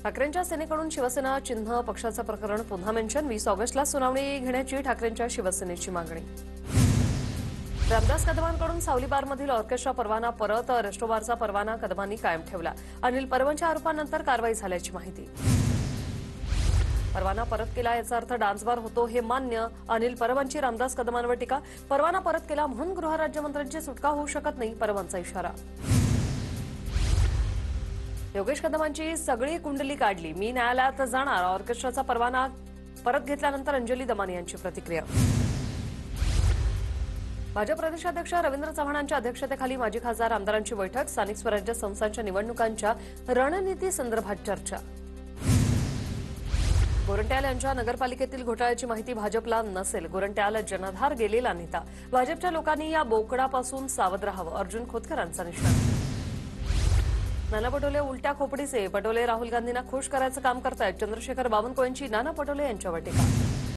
ठाकरेंच्या सेनेकडून शिवसेना चिन्ह पक्षाचं प्रकरण पुन्हा मेन्शन 20 ऑगस्टला सुनावणी घेण्याची ठाकरेंच्या शिवसेनेची मागणी। रामदास कदमांकडून सावली बारमधील ऑर्केस्ट्रा परवाना परत, रेस्टोबारचा परवाना कदमांनी कायम ठेवला। अनिल परबांच्या आरोपांनंतर कारवाई झाल्याची माहिती। परवाना परत केला याचा अर्थ डान्स बार होतो हे मान्य। अनिल परबांची रामदास कदमांवर टीका। परवाना परत केला म्हणून गृहराज्यमंत्र्यांची सुटका होऊ शकत नाही, परबांचा इशारा। योगेश कदमांची सगळी कुंडली काढली, मी न्यायालयात जाणार। ऑर्केस्ट्राचा परवाना परत घेतल्यानंतर अंजली दमानी यांची प्रतिक्रिया। भाजप प्रदेशाध्यक्ष रवींद्र चव्हाणांच्या अध्यक्षतेखाली माजी खासदार आमदारांची बैठक। स्थानिक स्वराज्य संस्थांच्या निवडणुकांच्या रणनीती संदर्भात चर्चा। गोरंट्याल यांच्या नगरपालिकेतील घोटाळ्याची माहिती भाजपला नसेल, गोरंट्याल जनधार गेलेला नेता। भाजपच्या लोकांनी या बोकडापासून सावध राहावं, अर्जुन खोतकरांचा निशाणा। नाना पटोले उलट्या खोपडीचे, पटोले राहुल गांधींना खुश करायचं काम करतायत। चंद्रशेखर बावनकुळेंची नाना पटोले यांच्यावर टीका।